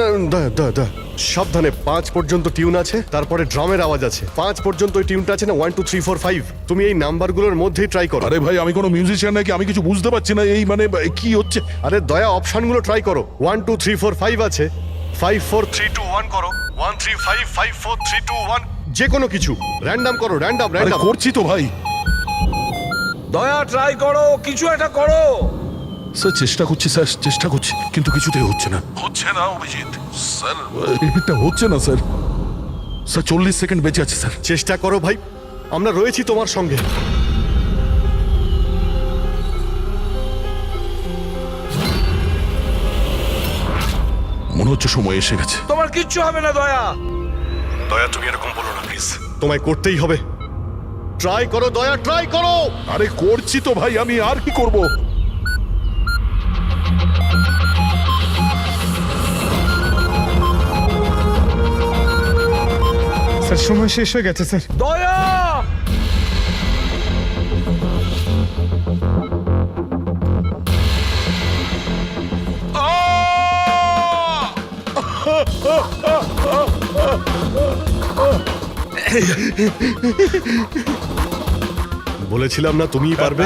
Speaker 5: দয়া সাবধানে, 5 পর্যন্ত টিউন আছে, তারপরে ড্রামের আওয়াজ আছে। 5 পর্যন্ত ওই টিউনটা আছে না, 1 2 3 4 5। তুমি এই নাম্বারগুলোর মধ্যেই ট্রাই করো।
Speaker 7: আরে ভাই, আমি কোনো মিউজিশিয়ান নাকি? আমি কিছু বুঝতে পারছি না এই মানে কি হচ্ছে।
Speaker 5: আরে দয়া, অপশনগুলো ট্রাই করো। 1 2 3 4 5 আছে, 5 4 3 2 1 করো, 1 3 5 5 4 3 2 1। যে কোনো কিছু র্যান্ডম করো, র্যান্ডম।
Speaker 7: করছি তো ভাই।
Speaker 11: দয়া ট্রাই করো, কিছু একটা করো।
Speaker 7: স্যার চেষ্টা করছি, কিন্তু কিছুতেই হচ্ছে না অভিজিৎ। স্যার এটা হচ্ছে না স্যার। 40 সেকেন্ড বেঁচে আছে স্যার।
Speaker 5: চেষ্টা করো ভাই, আমরা রয়েছি তোমার সঙ্গে।
Speaker 7: মনে হচ্ছে সময় এসে গেছে।
Speaker 11: তোমার কিচ্ছু হবে না দয়া।
Speaker 5: তুমি এরকম বলো না প্লিজ, তোমায় করতেই হবে। ট্রাই করো দয়া, ট্রাই করো।
Speaker 7: আরে করছি তো ভাই, আমি আর কি করব।
Speaker 6: স্যার সময় শেষ হয়ে গেছে স্যার।
Speaker 11: দয়া!
Speaker 5: বলেছিলাম না তুমিই পারবে।